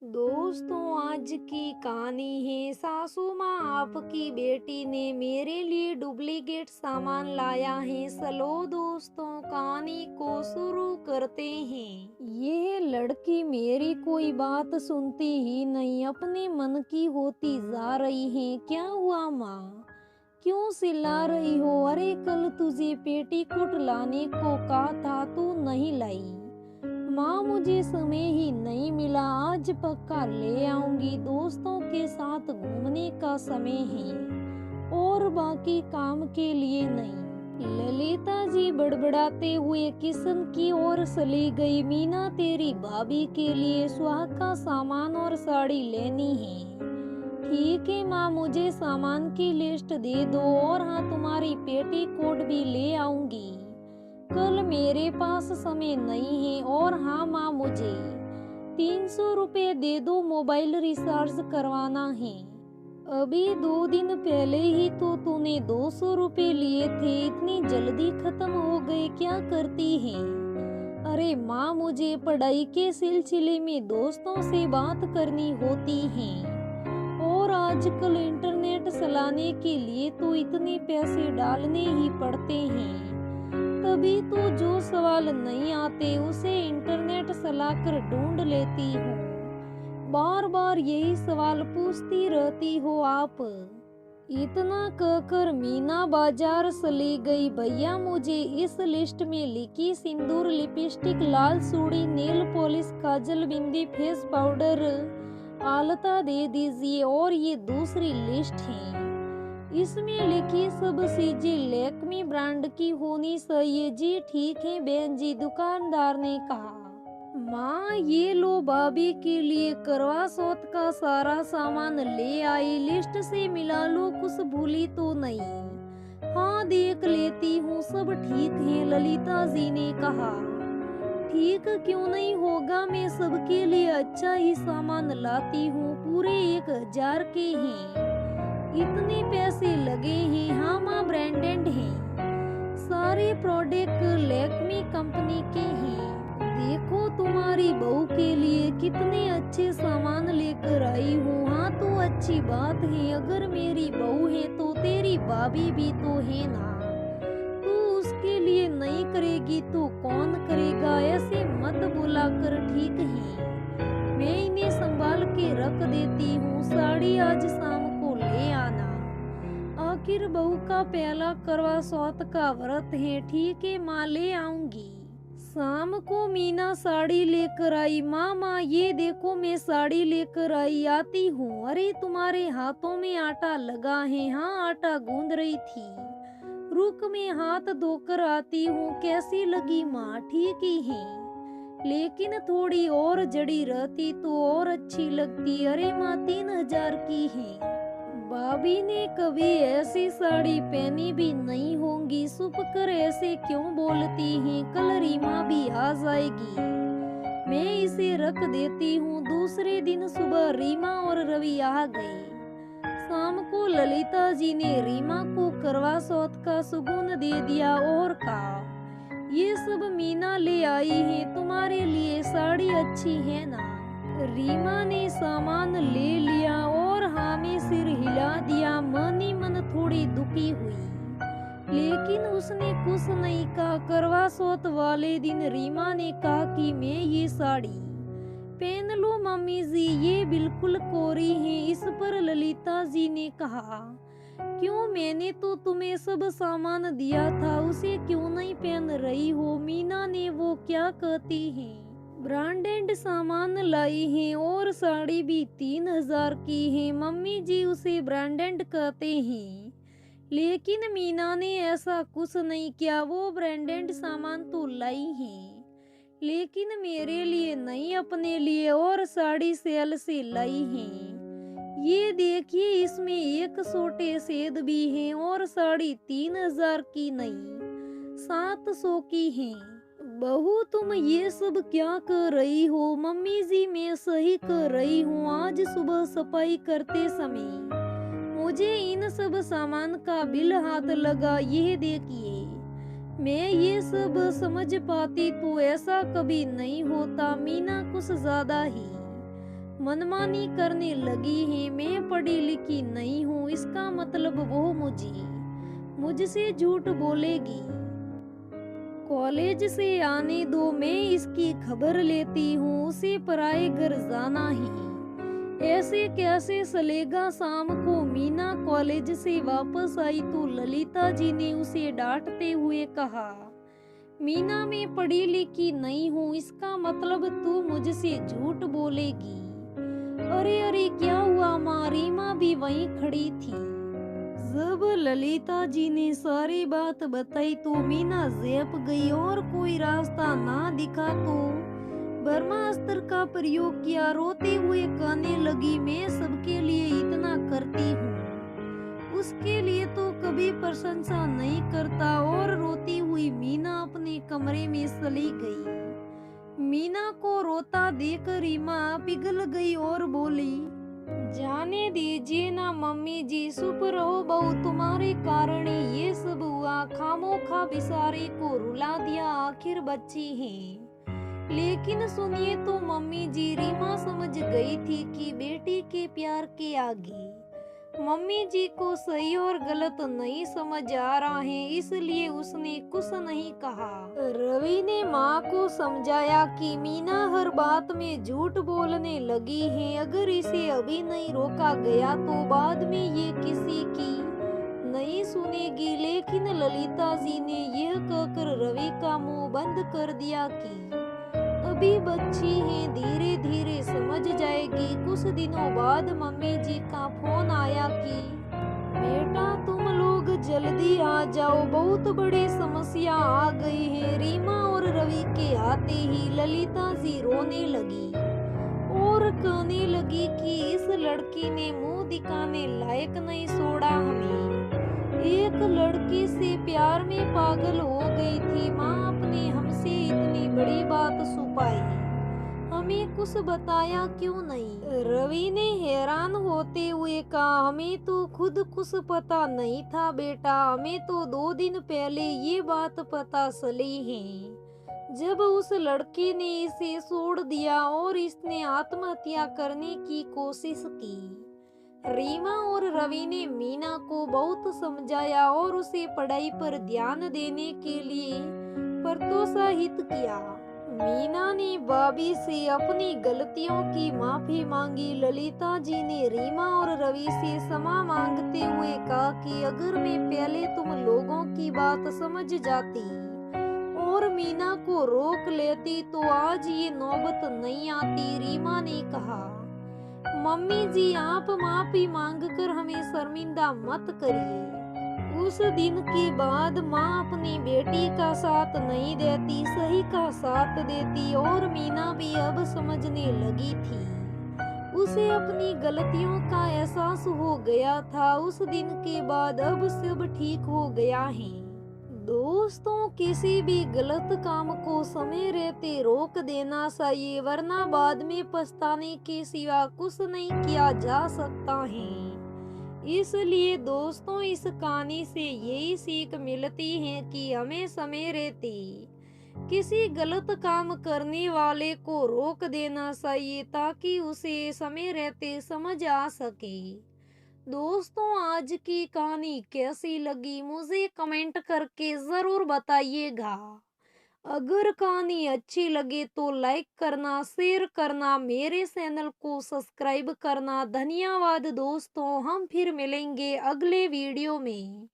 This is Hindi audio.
दोस्तों, आज की कहानी है सासू माँ आपकी बेटी ने मेरे लिए डुप्लीकेट सामान लाया है। चलो दोस्तों, कहानी को शुरू करते हैं। यह लड़की मेरी कोई बात सुनती ही नहीं, अपने मन की होती जा रही है। क्या हुआ माँ, क्यों चिल्ला रही हो? अरे कल तुझे पेटीकोट लाने को कहा था, तू नहीं लाई। माँ, मुझे समय ही नहीं मिला, आज पक्का ले आऊंगी। दोस्तों के साथ घूमने का समय है और बाकी काम के लिए नहीं। ललिता जी बड़बड़ाते हुए किचन की ओर चली गई। मीना, तेरी भाभी के लिए सुहाग का सामान और साड़ी लेनी है। ठीक है माँ, मुझे सामान की लिस्ट दे दो, और हाँ, तुम्हारी पेटीकोट भी ले आऊंगी। कल मेरे पास समय नहीं है। और हाँ माँ, मुझे 300 रुपये दे दो, मोबाइल रिचार्ज करवाना है। अभी 2 दिन पहले ही तो तूने 200 रुपये लिए थे, इतनी जल्दी खत्म हो गए, क्या करती है? अरे माँ, मुझे पढ़ाई के सिलसिले में दोस्तों से बात करनी होती है, और आजकल इंटरनेट चलाने के लिए तो इतने पैसे डालने ही पड़ते हैं। तभी तो जो सवाल नहीं आते उसे इंटरनेट चलाकर ढूंढ लेती हूँ। बार बार यही सवाल पूछती रहती हो आप। इतना कहकर मीना बाजार चली गई। भैया, मुझे इस लिस्ट में लिखी सिंदूर, लिपस्टिक, लाल चूड़ी, नेल पॉलिश, काजल, बिंदी, फेस पाउडर, आलता दे दीजिए। और ये दूसरी लिस्ट है, इसमें लिखी सब चीजें लैक्मी ब्रांड की होनी चाहिए। जी ठीक है बहन जी, दुकानदार ने कहा। माँ, ये लो, भाभी के लिए करवा चौथ का सारा सामान ले आई। लिस्ट से मिला लो, कुछ भूली तो नहीं? हाँ, देख लेती हूँ, सब ठीक है, ललिता जी ने कहा। ठीक क्यों नहीं होगा, मैं सबके लिए अच्छा ही सामान लाती हूँ, पूरे 1000 के हैं। इतने पैसे लगे हैं? हाँ माँ, ब्रांडेड हैं, सारे प्रोडक्ट लैक्मी कंपनी के हैं। देखो, तुम्हारी बहू के लिए कितने अच्छे सामान लेकर आई हूँ। हाँ, तो अच्छी बात है, अगर मेरी बहू है तो तेरी भाभी भी तो है ना। तू उसके लिए नहीं करेगी तो कौन करेगा? ऐसे मत बोला कर, ठीक है? मैं इन्हें संभाल के रख देती हूँ, साड़ी आज शाम को ले आना। आखिर बहू का पहला करवा चौथ का व्रत है। ठीक है माँ, ले आऊंगी। शाम को मीना साड़ी लेकर आई। माँ, ये देखो, मैं साड़ी लेकर आई, आती हूँ। अरे, तुम्हारे हाथों में आटा लगा है? हाँ, आटा गूंद रही थी। रुक, मैं हाथ धोकर आती हूँ। कैसी लगी माँ? ठीक ही है, लेकिन थोड़ी और जड़ी रहती तो और अच्छी लगती। अरे माँ, 3000 की है। भाभी ने कभी ऐसी साड़ी पहनी भी नहीं होंगी, छुप कर ऐसे क्यों बोलती हैं? कल रीमा भी आ जाएगी, मैं इसे रख देती हूँ। दूसरे दिन सुबह रीमा और रवि आ गए। शाम को ललिता जी ने रीमा को करवा चौथ का सुगुन दे दिया और कहा, ये सब मीना ले आई है, तुम्हारे लिए साड़ी अच्छी है ना? रीमा ने सामान ले लिया और हाँ में सिर हिला दिया। मन ही मन थोड़ी दुखी हुई, लेकिन उसने कुछ नहीं कहा। करवा चौथ वाले दिन रीमा ने कहा कि मैं ये साड़ी पहन लो मम्मी जी, ये बिल्कुल कोरी है। इस पर ललिता जी ने कहा, क्यों, मैंने तो तुम्हें सब सामान दिया था, उसे क्यों नहीं पहन रही हो? मीना ने, वो क्या कहती है, ब्रांडेड सामान लाई है और साड़ी भी 3000 की है। मम्मी जी, उसे ब्रांडेड कहते हैं, लेकिन मीना ने ऐसा कुछ नहीं किया। वो ब्रांडेड सामान तो लाई है, लेकिन मेरे लिए नहीं, अपने लिए, और साड़ी सेल से लाई है। ये देखिए, इसमें एक छोटे सेद भी हैं, और साड़ी 3000 की नहीं, 700 की है। बहू, तुम ये सब क्या कर रही हो? मम्मी जी, मैं सही कर रही हूँ। आज सुबह सफाई करते समय मुझे इन सब सामान का बिल हाथ लगा, यह देखिए। मैं ये सब समझ पाती तो ऐसा कभी नहीं होता। मीना कुछ ज्यादा ही मनमानी करने लगी है, मैं पढ़ी लिखी नहीं हूँ, इसका मतलब वो मुझसे झूठ बोलेगी। कॉलेज से आने दो, मैं इसकी खबर लेती हूँ, उसे पराए घर जाना ही ऐसे कैसे चलेगा। शाम को मीना कॉलेज से वापस आई तो ललिता जी ने उसे डांटते हुए कहा, मीना मैं पढ़ी लिखी नहीं हूँ, इसका मतलब तू मुझसे झूठ बोलेगी। अरे अरे क्या हुआ माँ, रीमा भी वहीं खड़ी थी। जब ललिता जी ने सारी बात बताई तो मीना झेप गई और कोई रास्ता ना दिखा तो ब्रह्मास्त्र का प्रयोग किया। रोते हुए कहने लगी, मैं सबके लिए इतना करती हूँ, उसके लिए तो कभी प्रशंसा नहीं करता। और रोती हुई मीना अपने कमरे में चली गई। मीना को रोता देख रीमा पिघल गई और बोली, जाने दीजिए ना मम्मी जी, चुप रहो बहू, तुम्हारे कारण ये सब हुआ। खामोखा बेचारे को रुला दिया, आखिर बच्ची है। लेकिन सुनिए तो मम्मी जी, रीमा समझ गई थी कि बेटी के प्यार के आगे मम्मी जी को सही और गलत नहीं समझ आ रहा है, इसलिए उसने कुछ नहीं कहा। रवि ने माँ को समझाया कि मीना हर बात में झूठ बोलने लगी है, अगर इसे अभी नहीं रोका गया तो बाद में ये किसी की नहीं सुनेगी। लेकिन ललिता जी ने यह कहकर रवि का मुंह बंद कर दिया कि अभी बच्ची है, धीरे धीरे समझ जाएगी। कुछ दिनों बाद मम्मी जी का फोन आया कि बेटा तुम लोग जल्दी आ जाओ, बहुत बड़ी समस्या आ गई है। रीमा और रवि के आते ही ललिता जी रोने लगी और कहने लगी कि इस लड़की ने मुंह दिखाने लायक नहीं छोड़ा हमें। एक लड़की से प्यार में पागल हो गई थी, माँ अपने हमसे इतनी बड़ी बात छुपाई, हमें कुछ बताया क्यों नहीं। रवि ने हैरान होते हुए कहा, हमें तो खुद कुछ पता नहीं था बेटा, हमें तो 2 दिन पहले ये बात पता चली है, जब उस लड़की ने इसे छोड़ दिया और इसने आत्महत्या करने की कोशिश की। रीमा और रवि ने मीना को बहुत समझाया और उसे पढ़ाई पर ध्यान देने के लिए प्रोत्साहित किया। मीना ने भाभी से अपनी गलतियों की माफी मांगी। ललिता जी ने रीमा और रवि से क्षमा मांगते हुए कहा कि अगर मैं पहले तुम लोगों की बात समझ जाती और मीना को रोक लेती तो आज ये नौबत नहीं आती। रीमा ने कहा, मम्मी जी आप माफी मांगकर हमें शर्मिंदा मत करिए। उस दिन के बाद माँ अपनी बेटी का साथ नहीं देती, सही का साथ देती और मीना भी अब समझने लगी थी। उसे अपनी गलतियों का एहसास हो गया था। उस दिन के बाद अब सब ठीक हो गया है। दोस्तों, किसी भी गलत काम को समय रहते रोक देना चाहिए, वरना बाद में पछताने के सिवा कुछ नहीं किया जा सकता है। इसलिए दोस्तों, इस कहानी से यही सीख मिलती है कि हमें समय रहते किसी गलत काम करने वाले को रोक देना चाहिए ताकि उसे समय रहते समझ आ सके। दोस्तों, आज की कहानी कैसी लगी मुझे कमेंट करके जरूर बताइएगा। अगर कहानी अच्छी लगे तो लाइक करना, शेयर करना, मेरे चैनल को सब्सक्राइब करना। धन्यवाद दोस्तों, हम फिर मिलेंगे अगले वीडियो में।